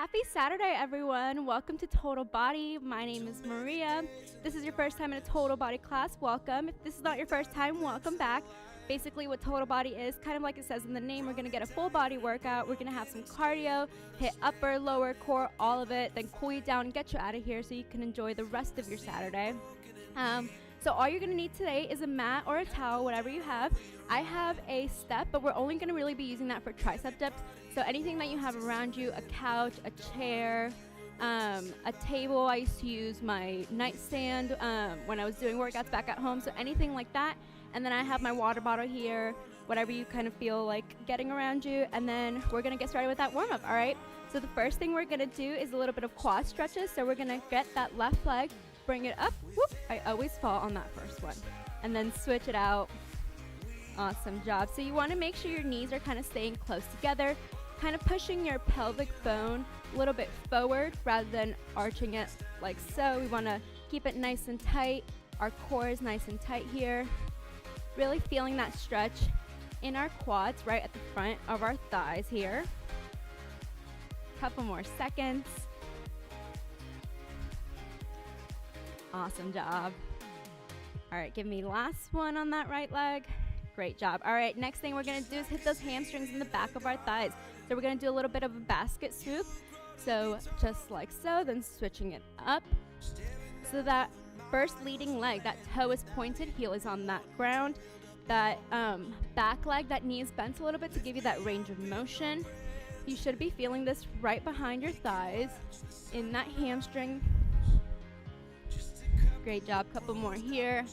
Happy Saturday, everyone. Welcome to Total Body. My name is Maria. This is your first time in a Total Body class. Welcome. If this is not your first time, welcome back. Basically, what Total Body is, kind of like it says in the name, we're going to get a full body workout. We're going to have some cardio, hit upper, lower, core, all of it, then cool you down and get you out of here so you can enjoy the rest of your Saturday. So all you're going to need today is a mat or a towel, whatever you have. I have a step, but we're only going to really be using that for tricep dips. So anything that you have around you, a couch, a chair, a table. I used to use my nightstand when I was doing workouts back at home. So anything like that. And then I have my water bottle here, whatever you kind of feel like getting around you. And then we're going to get started with that warm-up, all right? So the first thing we're going to do is a little bit of quad stretches. So we're going to get that left leg, bring it up. Whoop, I always fall on that first one. And then switch it out. Awesome job. So you want to make sure your knees are kind of staying close together, kind of pushing your pelvic bone a little bit forward rather than arching it like so. We want to keep it nice and tight. Our core is nice and tight here. Really feeling that stretch in our quads right at the front of our thighs here. Couple more seconds. Awesome job. All right, give me last one on that right leg. Great job. All right, next thing we're gonna do is hit those hamstrings in the back of our thighs. So we're gonna do a little bit of a basket swoop. So just like so, then switching it up. So that first leading leg, that toe is pointed, heel is on that ground. That back leg, that knee is bent a little bit to give you that range of motion. You should be feeling this right behind your thighs in that hamstring. Great job, couple more here.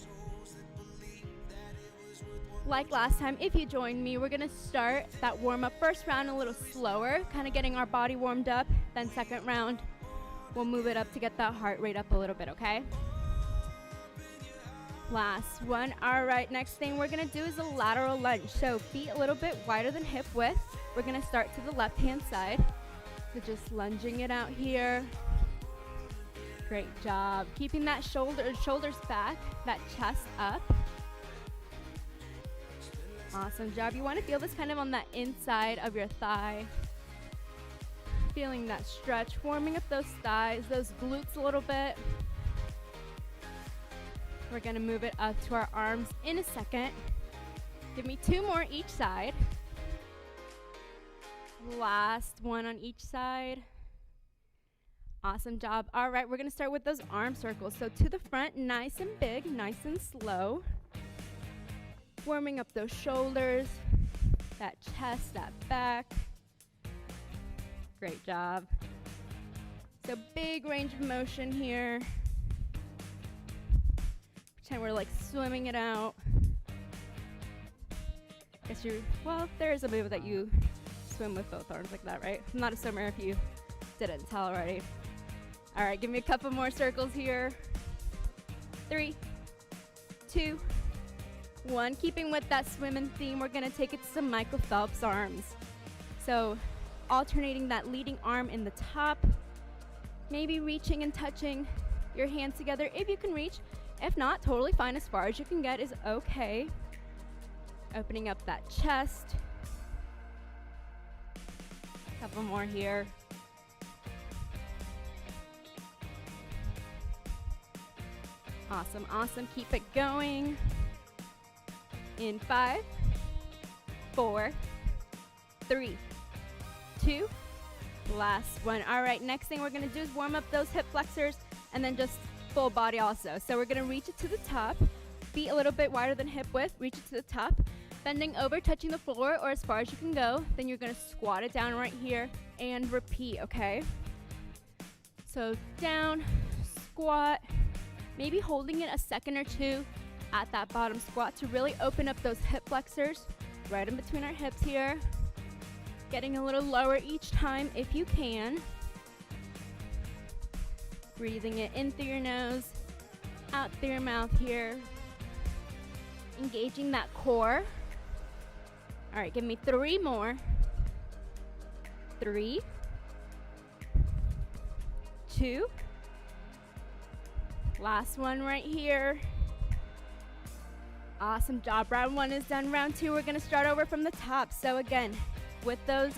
Like last time, if you joined me, we're gonna start that warm-up first round a little slower, kind of getting our body warmed up. Then second round, we'll move it up to get that heart rate up a little bit, okay? Last one. All right, next thing we're gonna do is a lateral lunge. So feet a little bit wider than hip width. We're gonna start to the left-hand side. So just lunging it out here. Great job. Keeping that shoulders back, that chest up. Awesome job. You want to feel this kind of on that inside of your thigh. Feeling that stretch, warming up those thighs, those glutes a little bit. We're going to move it up to our arms in a second. Give me two more each side. Last one on each side. Awesome job. All right, we're going to start with those arm circles. So to the front, nice and big, nice and slow. Warming up those shoulders, that chest, that back. Great job. So big range of motion here. Pretend we're like swimming it out. Guess there is a move that you swim with both arms like that, right? I'm not a swimmer if you didn't tell already. All right, give me a couple more circles here. 3, 2, 1. Keeping with that swimming theme, we're gonna take it to some Michael Phelps arms. So alternating that leading arm in the top, maybe reaching and touching your hands together if you can reach. If not, totally fine. As far as you can get is okay. Opening up that chest. Couple more here. Awesome, awesome. Keep it going. In 5, 4, 3, 2, last one. All right, next thing we're gonna do is warm up those hip flexors and then just full body also. So we're gonna reach it to the top, feet a little bit wider than hip width, reach it to the top, bending over, touching the floor or as far as you can go. Then you're gonna squat it down right here and repeat, okay? So down, squat, maybe holding it a second or two at that bottom squat to really open up those hip flexors right in between our hips here. Getting a little lower each time if you can. Breathing it in through your nose, out through your mouth here. Engaging that core. All right, give me 3 more. 3, 2. Last one right here. Awesome job. Round 1 is done. Round 2, we're gonna start over from the top. So again, with those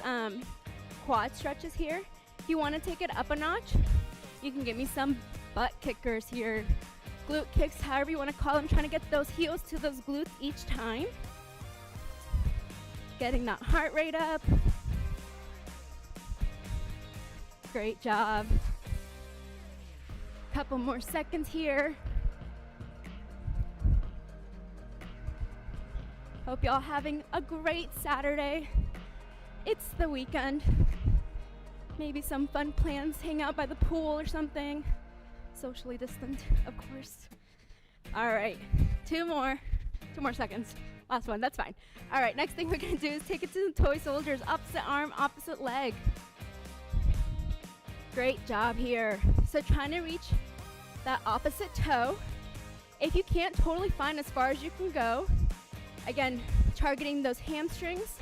quad stretches here, If you want to take it up a notch, you can give me some butt kickers here. Glute kicks, however you want to call them, trying to get those heels to those glutes each time. Getting that heart rate up. Great job. Couple more seconds here. Hope y'all having a great Saturday. It's the weekend. Maybe some fun plans, hang out by the pool or something. Socially distant, of course. All right, two more seconds. Last one, that's fine. All right, next thing we're gonna do is take it to the toy soldiers. Opposite arm, opposite leg. Great job here. So trying to reach that opposite toe. If you can't, totally fine as far as you can go. Again, targeting those hamstrings.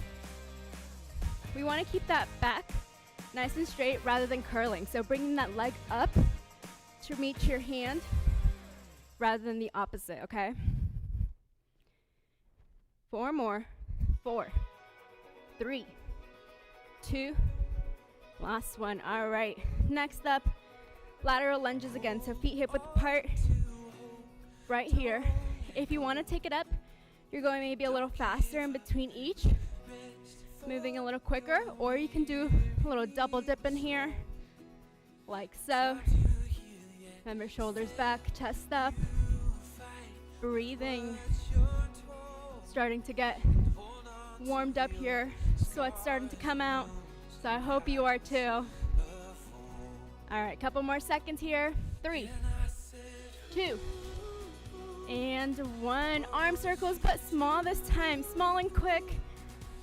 We wanna keep that back nice and straight rather than curling. So bringing that leg up to reach your hand rather than the opposite, okay? 4 more. 4, 3, 2, last one. All right, next up, lateral lunges again. So feet hip width apart right here. If you want to take it up, you're going maybe a little faster in between each, moving a little quicker, or you can do a little double dip in here, like so. Remember, shoulders back, chest up, breathing. Starting to get warmed up here. Sweat's starting to come out, so I hope you are too. All right, couple more seconds here. 3, 2, and 1. Arm circles, but small this time. Small and quick,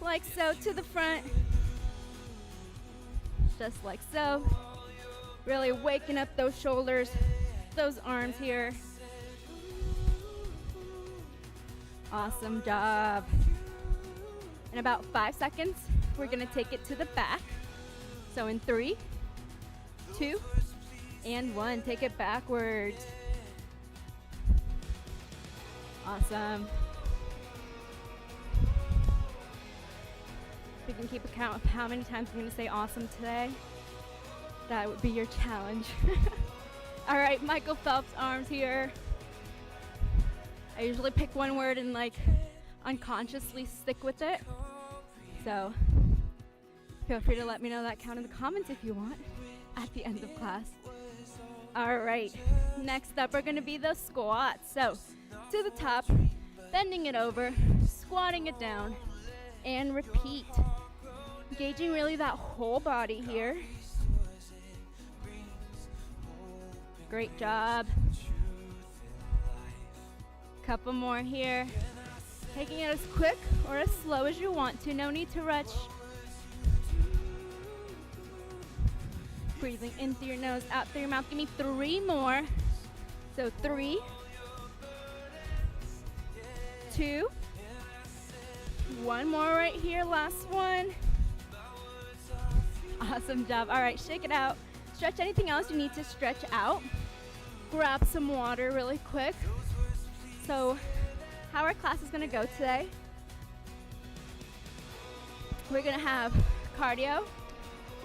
like so, to the front. Just like so. Really waking up those shoulders, those arms here. Awesome job. In about 5 seconds, we're gonna take it to the back. So in 3, 2, and 1, take it backwards. Awesome. If you can keep account of how many times I'm gonna say awesome today, that would be your challenge. All right, Michael Phelps arms here. I usually pick one word and like unconsciously stick with it. So feel free to let me know that count in the comments if you want at the end of class. All right, next up are gonna be the squats. So to the top, bending it over, squatting it down, and repeat. Engaging really that whole body here. Great job. Couple more here. Taking it as quick or as slow as you want to. No need to rush. Breathing in through your nose, out through your mouth. Give me 3 more. So 3, 2, 1 more right here. Last one. Awesome job. All right, shake it out. Stretch anything else you need to stretch out. Grab some water really quick. So how our class is gonna go today, we're gonna have cardio,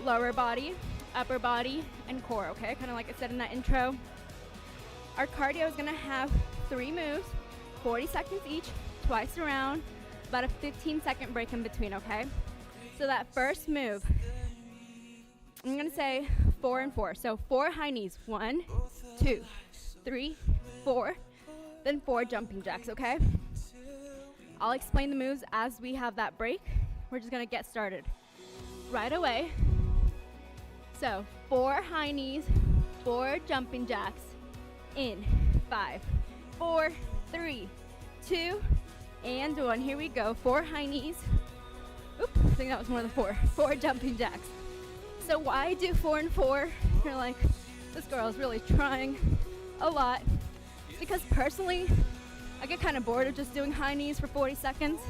lower body, upper body, and core, okay? Kind of like I said in that intro. Our cardio is gonna have 3 moves, 40 seconds each, twice around, about a 15-second break in between, okay? So that first move, I'm gonna say 4 and 4. So 4 high knees, 1, 2, 3, 4. Then 4 jumping jacks, okay? I'll explain the moves as we have that break. We're just gonna get started right away. So 4 high knees, 4 jumping jacks, in 5, 4, 3, 2, and 1. Here we go, 4 high knees. Oops, I think that was more than 4. 4 jumping jacks. So why do 4 and 4? You're like, this girl is really trying a lot. Because personally, I get kind of bored of just doing high knees for 40 seconds.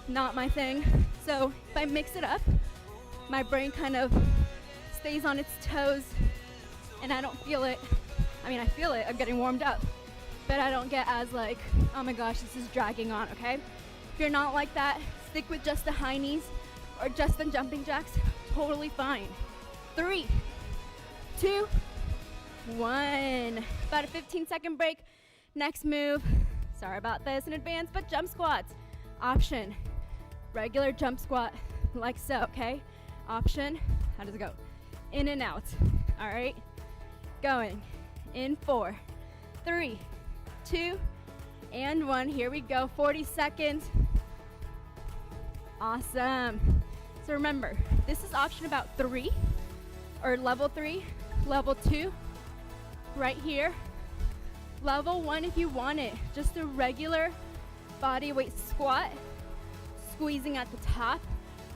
Not my thing. So if I mix it up, my brain kind of stays on its toes and I don't feel it. I mean, I feel it, I'm getting warmed up, but I don't get as like, oh my gosh, this is dragging on, okay? If you're not like that, stick with just the high knees or just the jumping jacks, totally fine. 3, 2, 1. About a 15-second break. Next move, sorry about this in advance, but jump squats. Option, regular jump squat, like so, okay? Option, how does it go? In and out, all right? Going, in 4, 3, 2, and 1. Here we go, 40 seconds. Awesome. So remember, this is option about 3, or level 3, level 2, right here. Level 1 if you want it, just a regular body weight squat, squeezing at the top,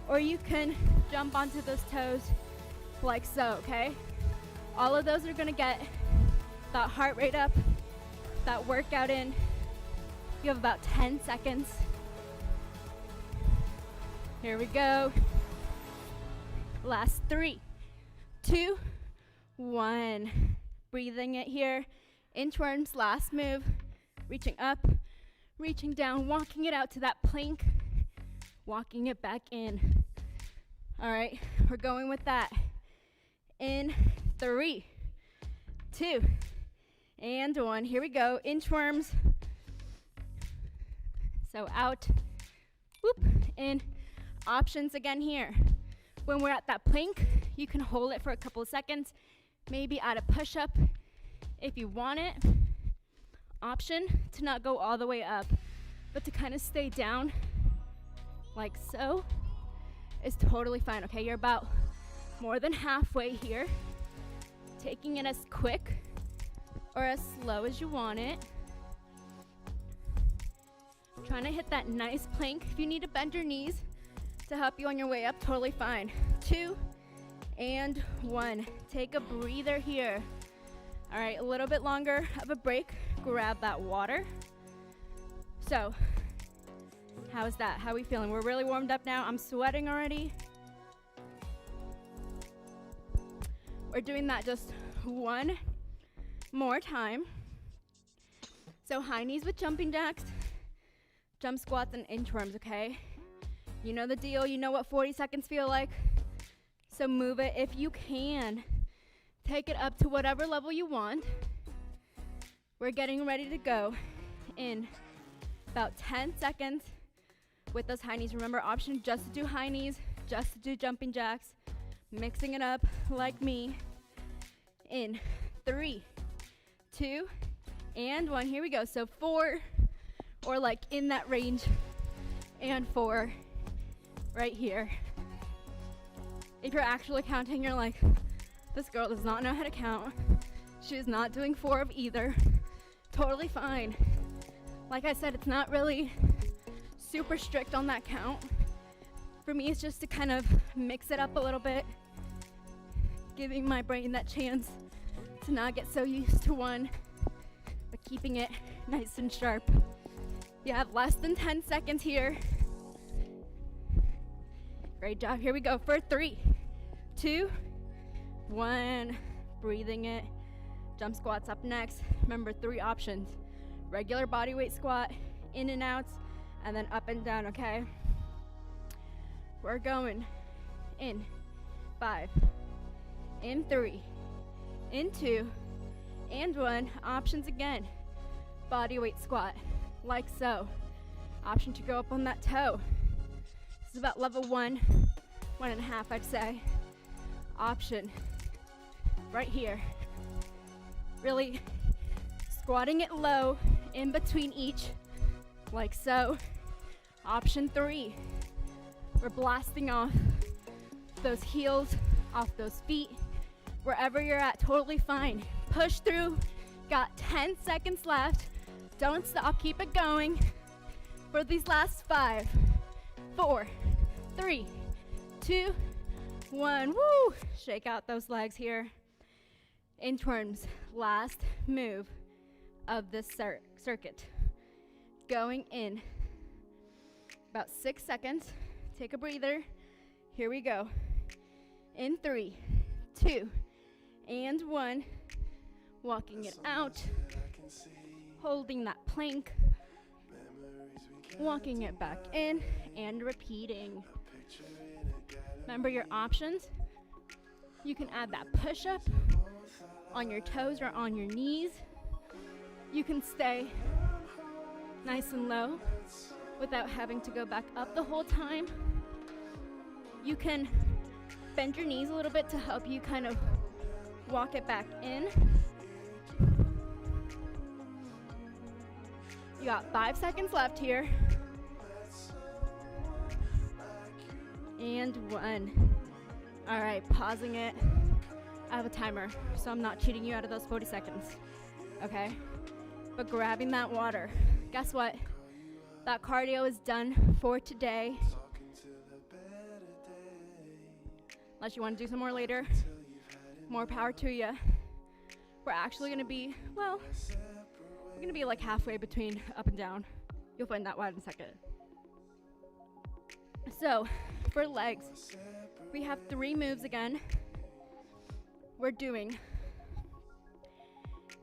or you can jump onto those toes like so, okay? All of those are gonna get that heart rate up, that workout in. You have about 10 seconds. Here we go. Last 3, 2, 1. Breathing it here. Inchworms, last move. Reaching up, reaching down, walking it out to that plank, walking it back in. All right, we're going with that. In 3, 2, and 1. Here we go, inchworms. So out, whoop, in. Options again here. When we're at that plank, you can hold it for a couple of seconds, maybe add a push-up if you want it. Option to not go all the way up, but to kind of stay down like so is totally fine, okay? You're about more than halfway here. Taking it as quick or as slow as you want it. Trying to hit that nice plank. If you need to bend your knees to help you on your way up, totally fine. 2 and 1. Take a breather here. All right, a little bit longer of a break. Grab that water. So, how's that? How are we feeling? We're really warmed up now. I'm sweating already. We're doing that just one more time. So high knees with jumping jacks, jump squats, and inchworms, okay? You know the deal. You know what 40 seconds feel like. So move it if you can. Take it up to whatever level you want. We're getting ready to go in about 10 seconds with those high knees. Remember, option just to do high knees, just to do jumping jacks, mixing it up like me. In 3, 2, and 1. Here we go. So 4, or like in that range, and 4 right here. If you're actually counting, you're like, this girl does not know how to count. She is not doing 4 of either. Totally fine. Like I said, it's not really super strict on that count. For me, it's just to kind of mix it up a little bit, giving my brain that chance to not get so used to one, but keeping it nice and sharp. You have less than 10 seconds here. Great job. Here we go for 3, 2, 1. Breathing it. Jump squats up next. Remember, 3 options. Regular body weight squat, in and outs, and then up and down, okay? We're going in 5, in 3, in 2, and 1. Options again. Body weight squat, like so. Option to go up on that toe. This is about level 1, 1.5, I'd say. Option right here. Really squatting it low in between each, like so. Option 3. We're blasting off those heels, off those feet. Wherever you're at, totally fine. Push through. Got 10 seconds left. Don't stop. Keep it going for these last 5, 4, 3, 2, 1. Woo! Shake out those legs here. Inchworms, last move of this circuit. Going in. About 6 seconds. Take a breather. Here we go. In 3, 2, and 1. Walking it out. Holding that plank. Walking it back in and repeating. Remember your options. You can add that push-up on your toes or on your knees. You can stay nice and low without having to go back up the whole time. You can bend your knees a little bit to help you kind of walk it back in. You got 5 seconds left here. And 1. All right, pausing it. I have a timer, so I'm not cheating you out of those 40 seconds, okay? But grabbing that water. Guess what? That cardio is done for today. Unless you want to do some more later, more power to you. We're actually gonna be, well, we're gonna be like halfway between up and down. You'll find that out in a second. So, for legs, we have 3 moves again. We're doing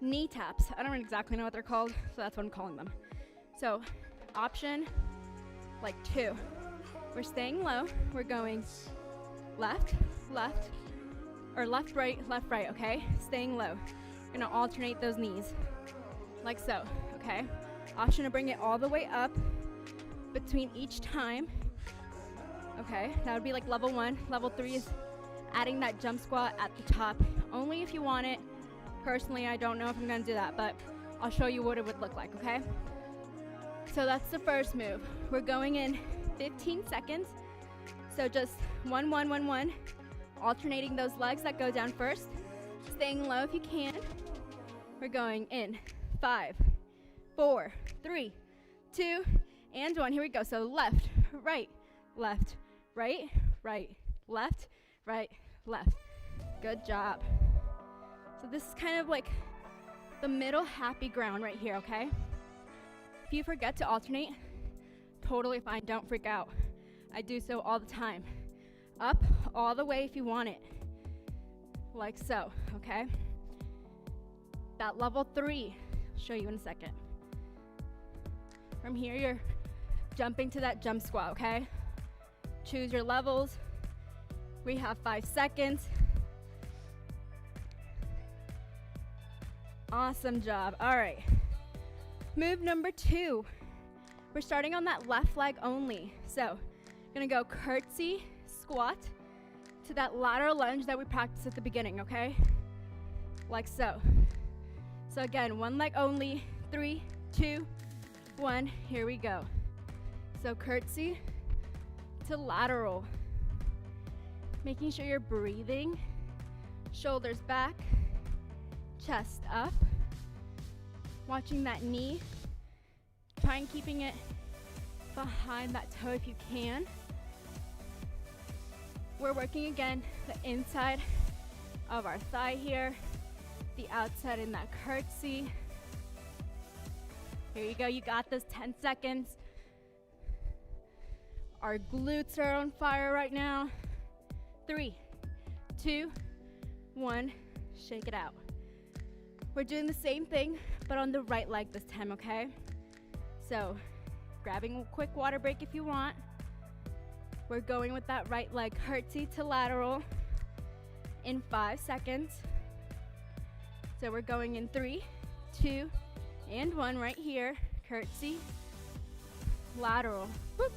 knee taps. I don't exactly know what they're called, so that's what I'm calling them. So, option, like 2. We're staying low. We're going left, left, or left, right, okay? Staying low. We're gonna alternate those knees, like so, okay? Option to bring it all the way up between each time. Okay, that would be like level 1. Level 3 is adding that jump squat at the top, only if you want it. Personally, I don't know if I'm gonna do that, but I'll show you what it would look like, okay? So that's the first move. We're going in 15 seconds. So just 1, 1, 1, 1, alternating those legs that go down first, staying low if you can. We're going in 5, 4, 3, 2, and 1. Here we go. So left, right, left, right, right, left, right, left. Good job. So this is kind of like the middle happy ground right here, okay? If you forget to alternate, totally fine, don't freak out. I do so all the time. Up all the way if you want it, like so, okay? That level 3, I'll show you in a second. From here, you're jumping to that jump squat, okay? Choose your levels. We have 5 seconds. Awesome job. All right. Move number 2. We're starting on that left leg only. So, gonna go curtsy, squat to that lateral lunge that we practiced at the beginning, okay? Like so. So again, 1 leg only. 3, 2, 1. Here we go. So curtsy to lateral. Making sure you're breathing. Shoulders back, chest up. Watching that knee. Try and keeping it behind that toe if you can. We're working again the inside of our thigh here, the outside in that curtsy. Here you go, you got this, 10 seconds. Our glutes are on fire right now. 3, 2, 1, shake it out. We're doing the same thing, but on the right leg this time, okay? So, grabbing a quick water break if you want. We're going with that right leg, curtsy to lateral in 5 seconds. So we're going in 3, 2, and 1 right here. Curtsy, lateral. Whoop.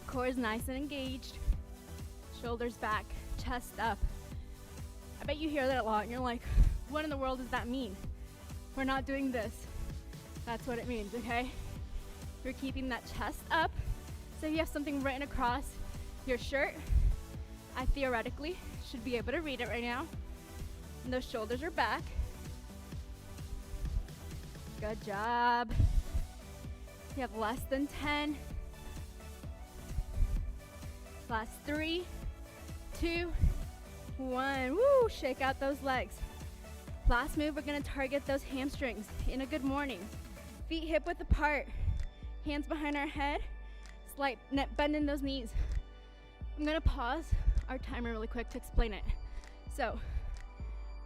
Core is nice and engaged. Shoulders back, chest up. I bet you hear that a lot and you're like, what in the world does that mean? We're not doing this. That's what it means, okay? You're keeping that chest up. So if you have something written across your shirt, I theoretically should be able to read it right now. And those shoulders are back. Good job. You have less than 10. Last 3, 2, 1. Woo, shake out those legs. Last move, we're gonna target those hamstrings in a good morning. Feet hip width apart, hands behind our head, slight net bend in those knees. I'm gonna pause our timer really quick to explain it. So,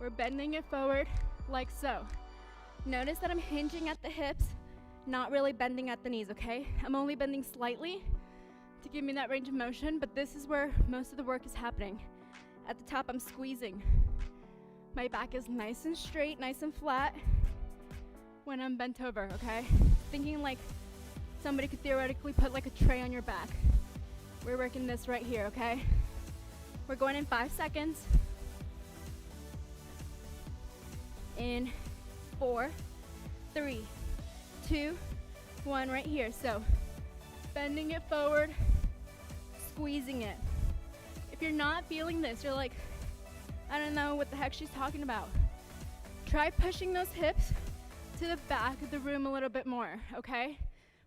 we're bending it forward like so. Notice that I'm hinging at the hips, not really bending at the knees, okay? I'm only bending slightly to give me that range of motion, but this is where most of the work is happening. At the top, I'm squeezing. My back is nice and straight, nice and flat when I'm bent over, okay? Thinking like somebody could theoretically put like a tray on your back. We're working this right here, okay? We're going in 5 seconds. In 4, 3, 2, 1, right here. So bending it forward, squeezing it. If you're not feeling this, you're like, I don't know what the heck she's talking about. Try pushing those hips to the back of the room a little bit more, okay?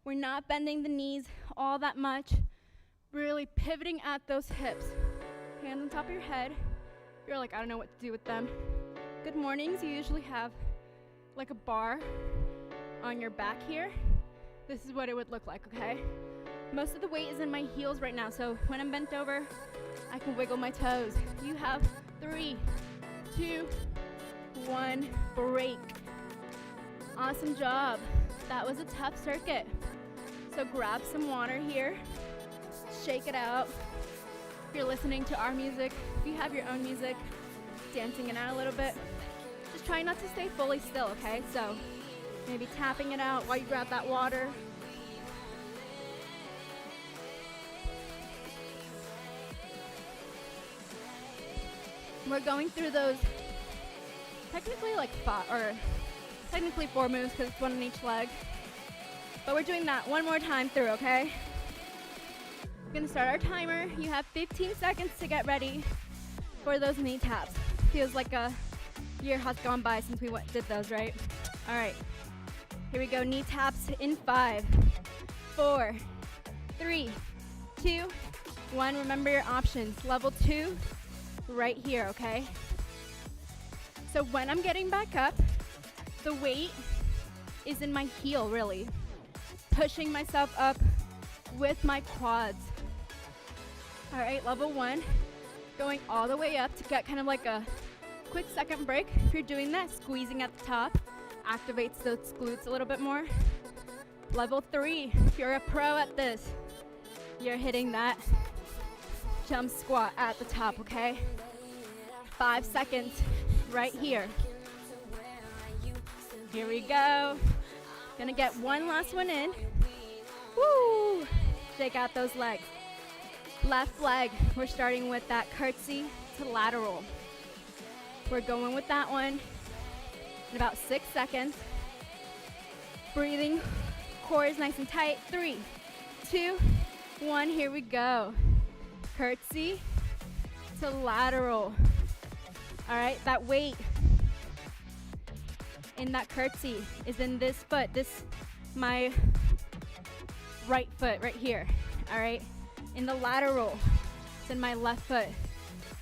We're not bending the knees all that much. Really pivoting at those hips. Hands on top of your head. You're like, I don't know what to do with them. Good mornings, you usually have like a bar on your back here. This is what it would look like, okay? Most of the weight is in my heels right now, so when I'm bent over, I can wiggle my toes. You have 3, 2, 1, break. Awesome job. That was a tough circuit. So grab some water here, shake it out. If you're listening to our music, if you have your own music, dancing it out a little bit. Just try not to stay fully still, okay? So maybe tapping it out while you grab that water. We're going through those technically like 4 moves because it's one on each leg. But we're doing that one more time through, okay? We're gonna start our timer. You have 15 seconds to get ready for those knee taps. Feels like a year has gone by since we did those, right? All right, here we go. Knee taps in 5, 4, 3, 2, 1. Remember your options. Level 2, right here, okay? So when I'm getting back up, the weight is in my heel, really. Pushing myself up with my quads. All right, level 1, going all the way up to get kind of like a quick second break. If you're doing that, squeezing at the top activates those glutes a little bit more. Level 3, if you're a pro at this, you're hitting that jump squat at the top, okay? 5 seconds right here. Here we go. Gonna get one last one in. Woo! Shake out those legs. Left leg, we're starting with that curtsy to lateral. We're going with that one in about 6 seconds. Breathing, core is nice and tight. 3, 2, 1, here we go. Curtsy to lateral. All right, that weight in that curtsy is in this foot, my right foot right here, all right? In the lateral, it's in my left foot.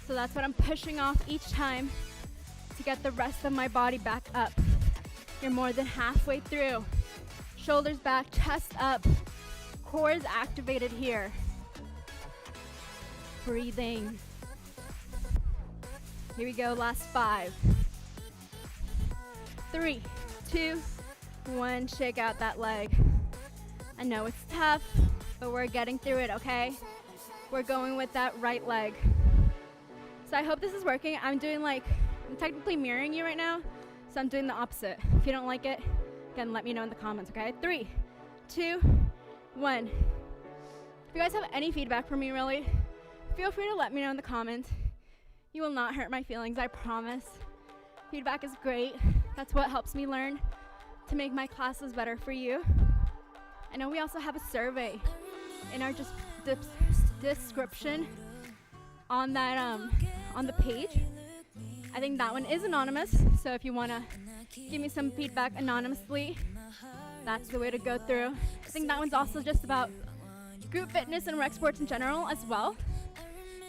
So that's what I'm pushing off each time to get the rest of my body back up. You're more than halfway through. Shoulders back, chest up, core is activated here. Breathing. Here we go, last 5. 3, 2, 1, shake out that leg. I know it's tough, but we're getting through it, okay? We're going with that right leg. So I hope this is working. I'm technically mirroring you right now, so I'm doing the opposite. If you don't like it, again, let me know in the comments, okay? 3, 2, 1. If you guys have any feedback for me, really, feel free to let me know in the comments. You will not hurt my feelings, I promise. Feedback is great. That's what helps me learn to make my classes better for you. I know we also have a survey in our description on that on the page. I think that one is anonymous, so if you want to give me some feedback anonymously, that's the way to go through. I think that one's also just about group fitness and rec sports in general as well.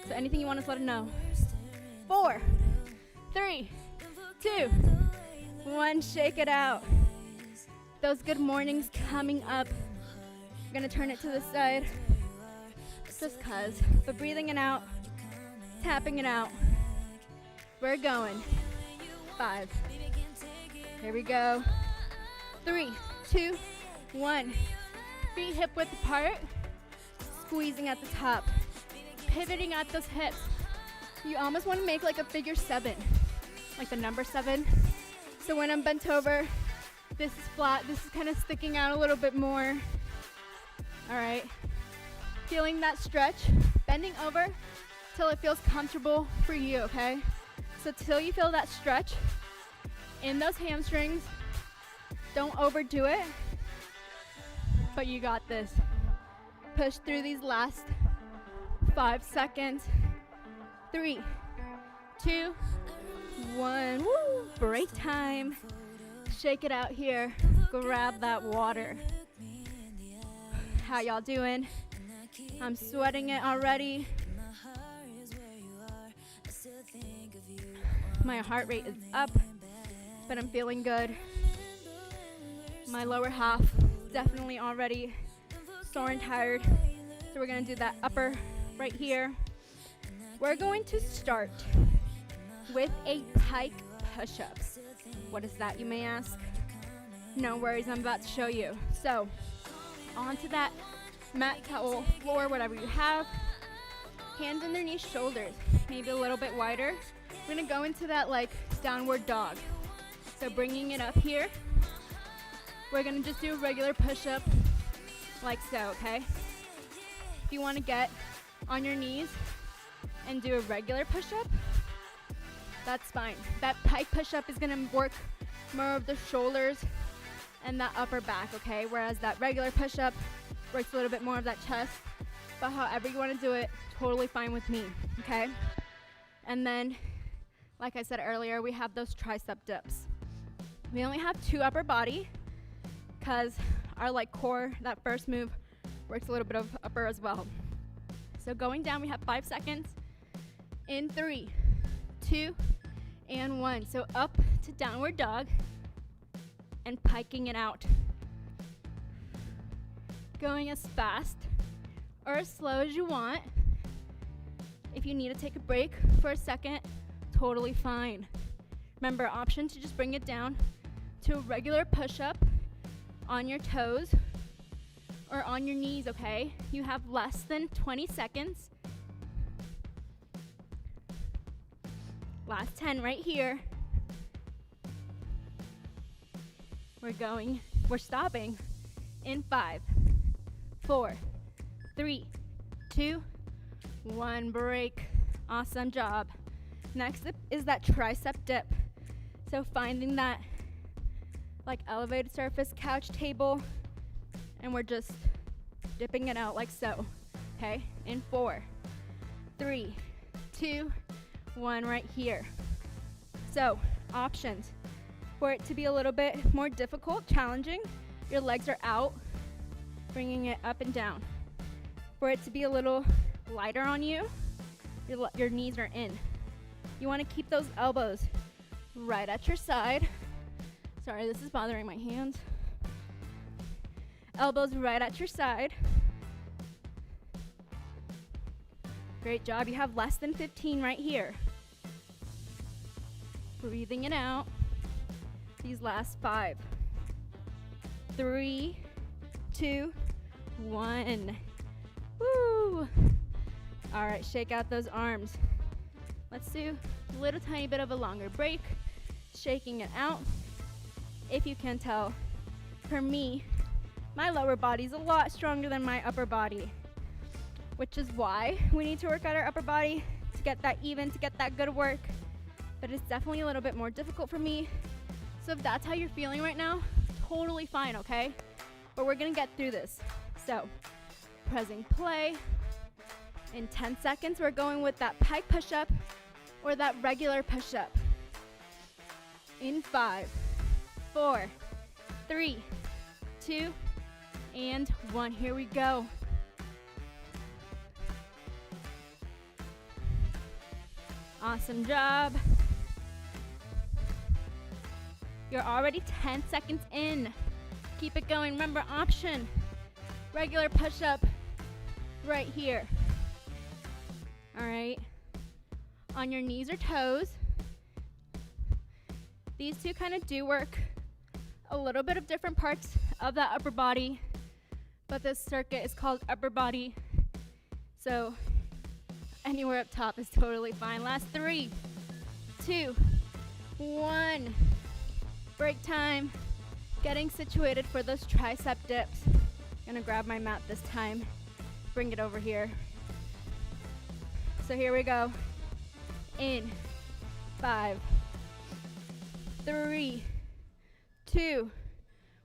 So anything you want us to let us know. 4, 3, 2, 1, shake it out. Those good mornings coming up. I'm gonna turn it to the side, just cause. But breathing it out, tapping it out. We're going. 5. Here we go. 3, 2, 1. Feet hip width apart. Squeezing at the top. Pivoting at those hips. You almost want to make like a figure 7, like the number 7. So when I'm bent over, this is flat, this is kind of sticking out a little bit more. All right, feeling that stretch, bending over till it feels comfortable for you, okay? So till you feel that stretch in those hamstrings, don't overdo it, but you got this. Push through these last 5 seconds. 3, 2, 1. Woo! Break time. Shake it out here. Grab that water. How y'all doing? I'm sweating it already. My heart rate is up, but I'm feeling good. My lower half definitely already sore and tired. So we're gonna do that upper right here. We're going to start with a pike push-up. What is that, you may ask? No worries, I'm about to show you. So, onto that mat, towel, floor, whatever you have. Hands underneath shoulders, maybe a little bit wider. We're gonna go into that like downward dog. So bringing it up here. We're gonna just do a regular push-up like so, okay? If you wanna get on your knees and do a regular push-up, that's fine. That pike push-up is gonna work more of the shoulders and that upper back, okay? Whereas that regular push-up works a little bit more of that chest. But however you wanna do it, totally fine with me, okay? And then, like I said earlier, we have those tricep dips. We only have 2 upper body because our like core, that first move, works a little bit of upper as well. So going down, we have 5 seconds. In 3, 2, and 1. So up to downward dog and piking it out. Going as fast or as slow as you want. If you need to take a break for a second, totally fine. Remember, option to just bring it down to a regular push-up on your toes or on your knees, okay? You have less than 20 seconds. Last 10 right here. We're stopping in 5, 4, 3, 2, 1, break. Awesome job. Next up is that tricep dip. So finding that like elevated surface couch table, and we're just dipping it out like so, okay? In 4, 3, 2, 1, right here. So options for it to be a little bit more difficult, challenging, your legs are out, bringing it up and down. For it to be a little lighter on you, your knees are in. You want to keep those elbows right at your side. Sorry, this is bothering my hands. Elbows right at your side. Great job. You have less than 15 right here. Breathing it out. These last 5, 3, 2, 1. Woo! All right, shake out those arms. Let's do a little tiny bit of a longer break. Shaking it out. If you can tell, for me, my lower body's a lot stronger than my upper body, which is why we need to work out our upper body to get that even, to get that good work. But it's definitely a little bit more difficult for me. So if that's how you're feeling right now, totally fine, okay? But we're gonna get through this. So, pressing play. In 10 seconds, we're going with that pike push-up or that regular push-up. In 5, 4, 3, 2, and 1. Here we go. Awesome job. You're already 10 seconds in. Keep it going. Remember, option, regular push-up right here. All right. On your knees or toes. These two kind of do work a little bit of different parts of that upper body, but this circuit is called upper body. So Anywhere up top is totally fine. Last 3, 2, 1. Break time. Getting situated for those tricep dips. Gonna grab my mat this time. Bring it over here. So here we go. In 5, 3, 2,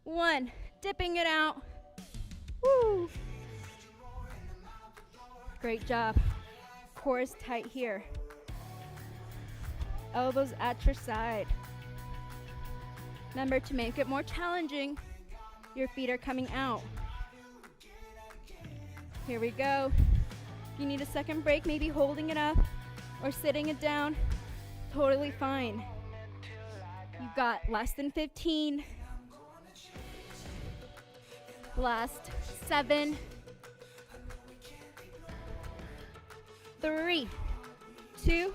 1. Dipping it out. Woo! Great job. Core is tight here. Elbows at your side. Remember, to make it more challenging, your feet are coming out. Here we go. If you need a second break, maybe holding it up or sitting it down, totally fine. You've got less than 15. Last 7, 3, 2,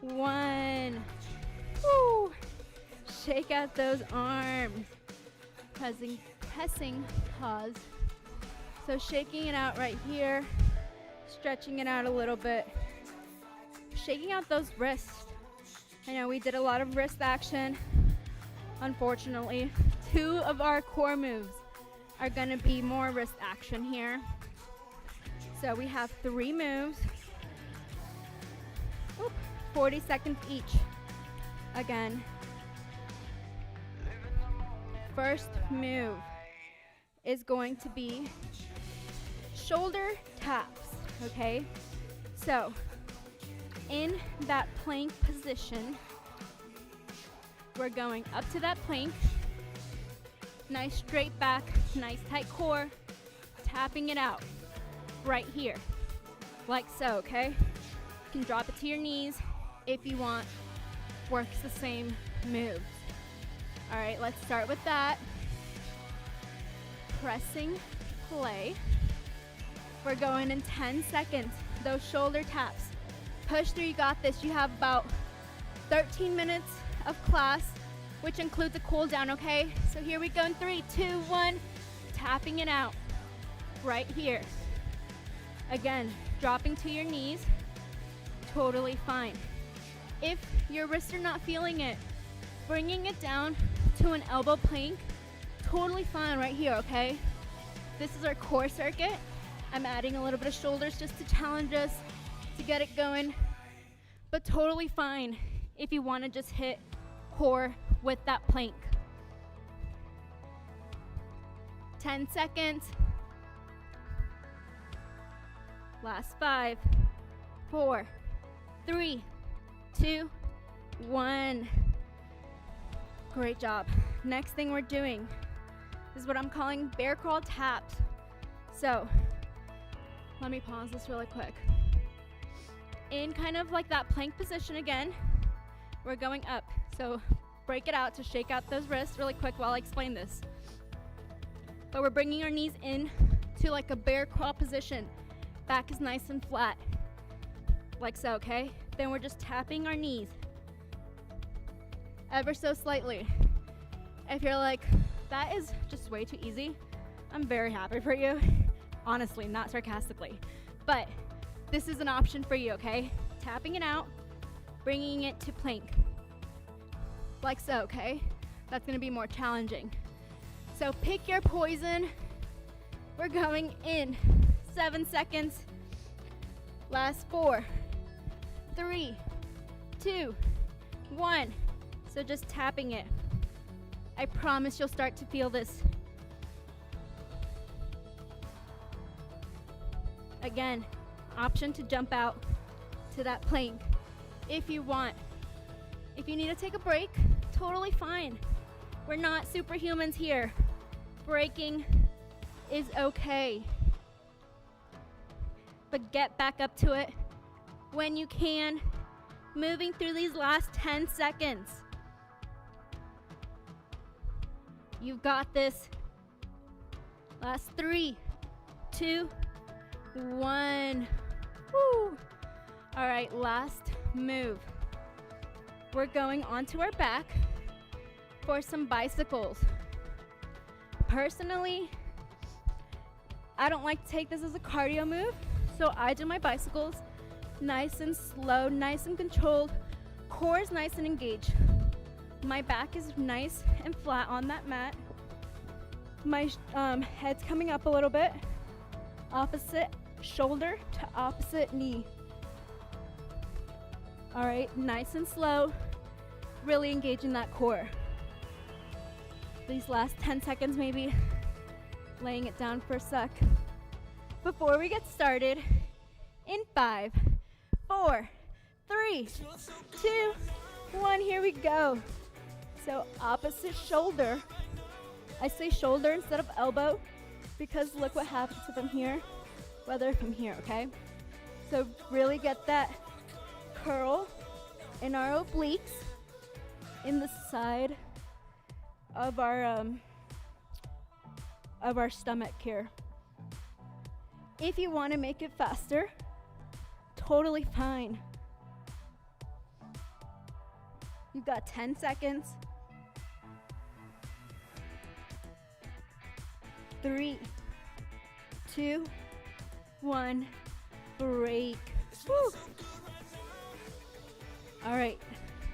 1. Woo! Shake out those arms. Pressing, pause. So shaking it out right here, stretching it out a little bit. Shaking out those wrists. I know we did a lot of wrist action. Unfortunately, 2 of our core moves are gonna be more wrist action here. So we have 3 moves. 40 seconds each. Again. First move is going to be shoulder taps, okay? So, in that plank position, we're going up to that plank. Nice straight back, nice tight core. Tapping it out right here, like so, okay? You can drop it to your knees if you want. Works the same moves. All right, let's start with that. Pressing play. We're going in 10 seconds. Those shoulder taps. Push through, you got this. You have about 13 minutes of class, which includes a cool down, okay? So here we go in 3, 2, 1. Tapping it out right here. Again, dropping to your knees. Totally fine. If your wrists are not feeling it, bringing it down to an elbow plank, totally fine right here, okay? This is our core circuit. I'm adding a little bit of shoulders just to challenge us, to get it going, but totally fine if you want to just hit core with that plank. 10 seconds. Last 5, 4, 3, 2, 1. Great job. Next thing we're doing is what I'm calling bear crawl taps. So let me pause this really quick. In kind of like that plank position again, we're going up. So break it out to shake out those wrists really quick while I explain this. But we're bringing our knees in to like a bear crawl position. Back is nice and flat, like so, okay? Then we're just tapping our knees ever so slightly. If you're like, that is just way too easy, I'm very happy for you. Honestly, not sarcastically. But this is an option for you, okay? Tapping it out, bringing it to plank. Like so, okay? That's gonna be more challenging. So pick your poison. We're going in 7 seconds. Last 4, 3, 2, 1. So just tapping it. I promise you'll start to feel this. Again, option to jump out to that plank if you want. If you need to take a break, totally fine. We're not superhumans here. Breaking is okay. But get back up to it when you can. Moving through these last 10 seconds. You've got this. Last 3, 2, 1. Woo. All right, last move. We're going onto our back for some bicycles. Personally, I don't like to take this as a cardio move, so I do my bicycles Nice and slow, nice and controlled. Core is nice and engaged. My back is nice and flat on that mat. My head's coming up a little bit. Opposite shoulder to opposite knee. All right, nice and slow. Really engaging that core. These last 10 seconds maybe, laying it down for a sec. Before we get started, in 5, 4, 3, 2, 1, here we go. So opposite shoulder. I say shoulder instead of elbow because look what happens to them here, whether from here, okay? So really get that curl in our obliques in the side of our stomach here. If you want to make it faster, totally fine. You've got 10 seconds. 3, 2, 1, break. Woo. All right,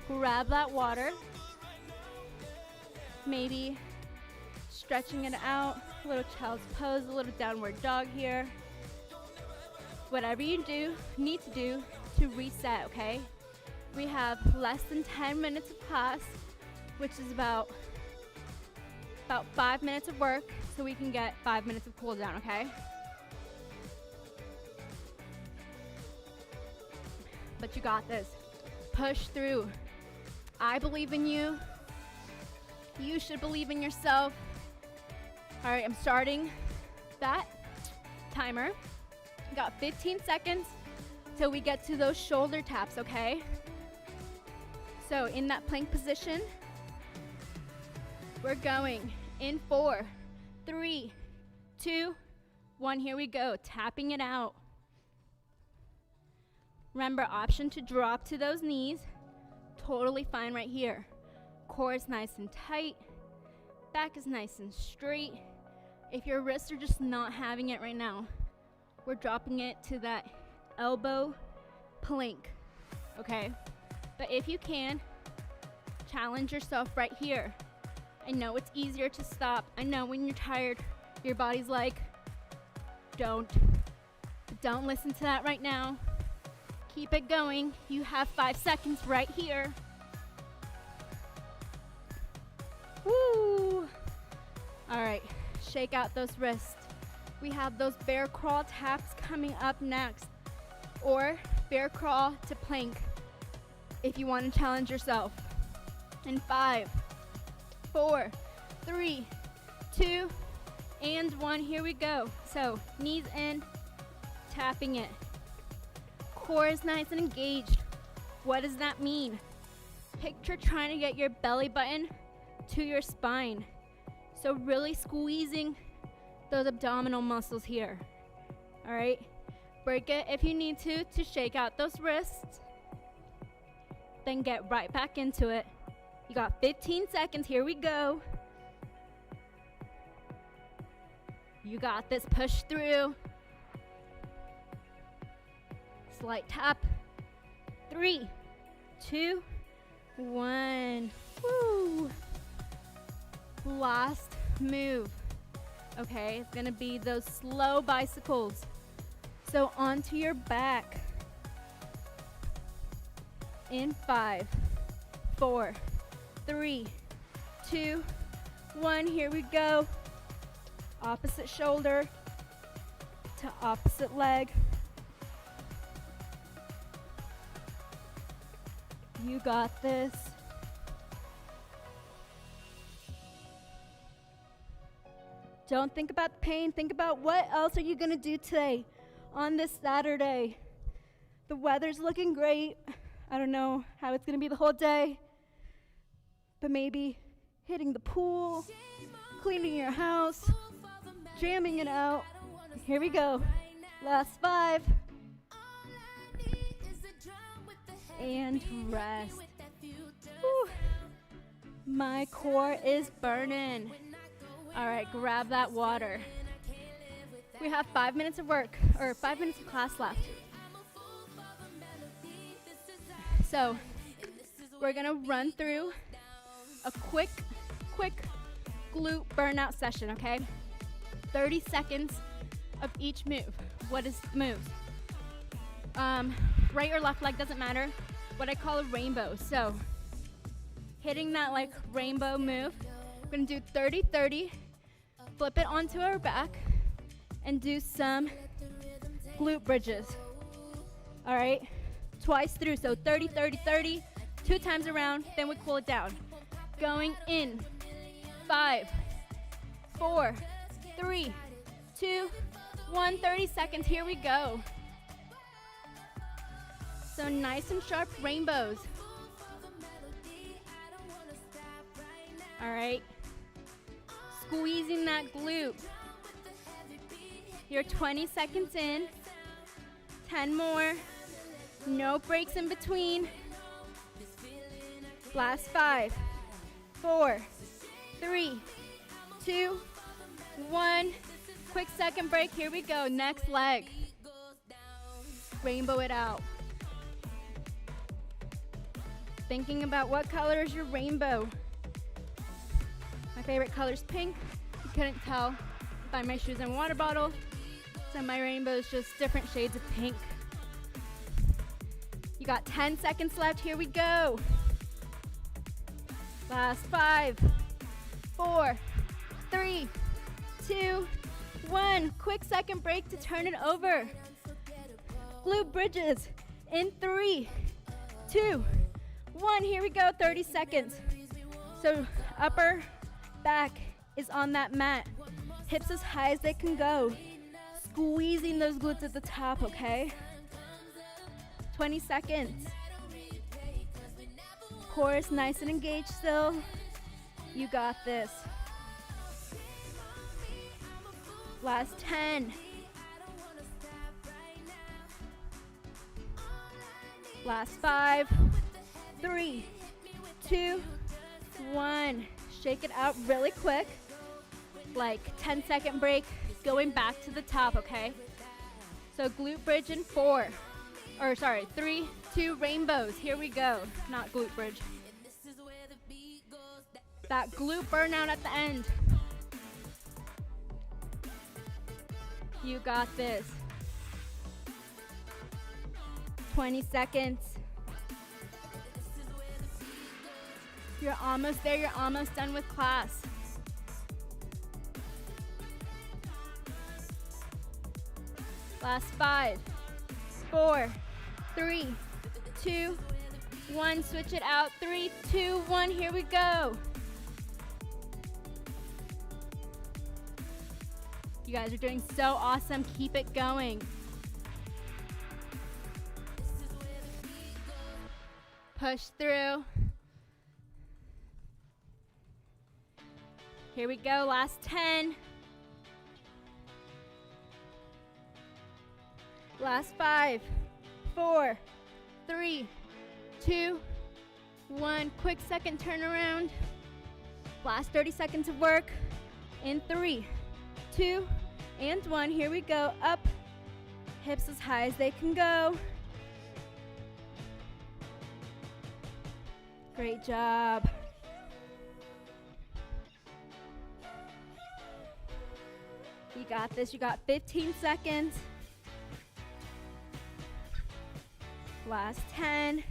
grab that water. Maybe stretching it out, a little child's pose, a little downward dog here. Whatever you need to do to reset, okay? We have less than 10 minutes of class, which is about 5 minutes of work, so we can get 5 minutes of cool down, okay? But you got this. Push through. I believe in you. You should believe in yourself. All right, I'm starting that timer. Got 15 seconds till we get to those shoulder taps, okay? So in that plank position, we're going in 4, 3, 2, 1, here we go, tapping it out. Remember, option to drop to those knees, totally fine right here. Core is nice and tight, back is nice and straight. If your wrists are just not having it right now, we're dropping it to that elbow plank, okay? But if you can, challenge yourself right here. I know it's easier to stop. I know when you're tired, your body's like, don't listen to that right now. Keep it going. You have 5 seconds right here. Woo! All right, shake out those wrists. We have those bear crawl taps coming up next, or bear crawl to plank if you want to challenge yourself. In 5, 4, 3, 2, and 1, here we go. So knees in, tapping it. Core is nice and engaged. What does that mean? Picture trying to get your belly button to your spine. So really squeezing those abdominal muscles here. All right, break it if you need to shake out those wrists. Then get right back into it. You got 15 seconds, here we go. You got this, push through. Slight tap. 3, 2, 1. Woo. Last move. Okay, it's gonna be those slow bicycles. So onto your back. In 5, 4, 3, 2, 1, here we go. Opposite shoulder to opposite leg. You got this. Don't think about the pain. Think about what else are you gonna do today on this Saturday. The weather's looking great. I don't know how it's gonna be the whole day, but maybe hitting the pool, cleaning your house, jamming it out. Here we go. Last 5. And rest. Whew. My core is burning. All right, grab that water. We have 5 minutes of work, or 5 minutes of class left. So we're gonna run through a quick glute burnout session, okay? 30 seconds of each move. What is moves? Right or left leg, doesn't matter. What I call a rainbow. So hitting that like rainbow move. We're gonna do 30-30, flip it onto our back, and do some glute bridges. All right, twice through. So 30-30-30, 2 times around, then we cool it down. Going in, 5, 4, 3, 2, 1, 30 seconds, here we go. So nice and sharp rainbows. All right, squeezing that glute. You're 20 seconds in, 10 more, no breaks in between. Last 5, 4, 3, 2, 1. Quick second break, here we go. Next leg. Rainbow it out. Thinking about what color is your rainbow. My favorite color is pink. You couldn't tell by my shoes and water bottle. So my rainbow is just different shades of pink. You got 10 seconds left, here we go. Last 5, 4, 3, 2, 1. Quick second break to turn it over. Glute bridges in 3, 2, 1. Here we go, 30 seconds. So upper back is on that mat. Hips as high as they can go. Squeezing those glutes at the top, okay? 20 seconds. Core is nice and engaged still. You got this. Last 10. Last 5, 3, 2, 1. Shake it out really quick. Like 10-second break, going back to the top, okay? So glute bridge in 3, 2 rainbows. Here we go. Not glute bridge. That glute burnout at the end. You got this. 20 seconds. You're almost there. You're almost done with class. Last 5, 4, 3, 2, 1. Switch it out. 3, 2, 1. Here we go. You guys are doing so awesome. Keep it going. Push through. Here we go. Last 10. Last 5, 4, 3, 2, 1. Quick second turnaround. Last 30 seconds of work. In 3, 2, and 1. Here we go. Up. Hips as high as they can go. Great job. You got this. You got 15 seconds. Last 10.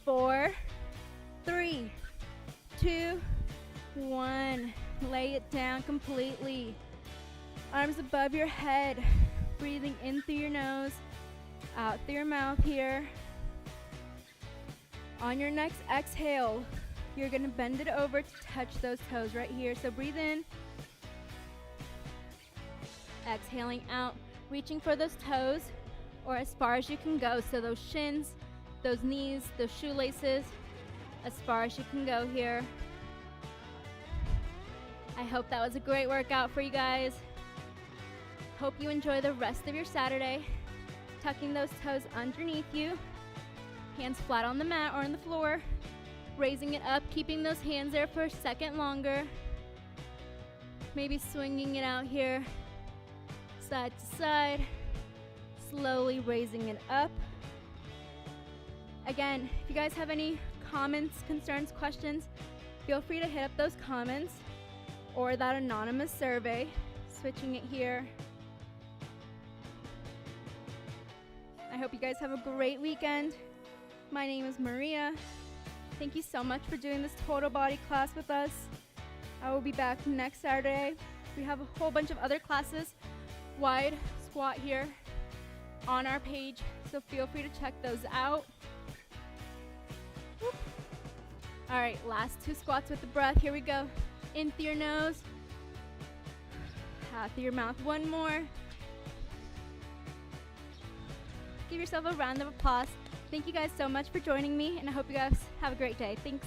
4, 3, 2, 1. Lay it down completely. Arms above your head. Breathing in through your nose, out through your mouth here. On your next exhale, you're gonna bend it over to touch those toes right here. So breathe in. Exhaling out, reaching for those toes or as far as you can go. So those shins, those knees, those shoelaces, as far as you can go here. I hope that was a great workout for you guys. Hope you enjoy the rest of your Saturday. Tucking those toes underneath you. Hands flat on the mat or on the floor. Raising it up, keeping those hands there for a second longer. Maybe swinging it out here, side to side. slowly raising it up. Again, if you guys have any comments, concerns, questions, feel free to hit up those comments or that anonymous survey. Switching it here. I hope you guys have a great weekend. My name is Maria. Thank you so much for doing this total body class with us. I will be back next Saturday. We have a whole bunch of other classes, wide squat here on our page, so feel free to check those out. Whoop. All right, last 2 squats with the breath. Here we go. In through your nose, out through your mouth. One more. Give yourself a round of applause. Thank you guys so much for joining me, and I hope you guys have a great day. Thanks.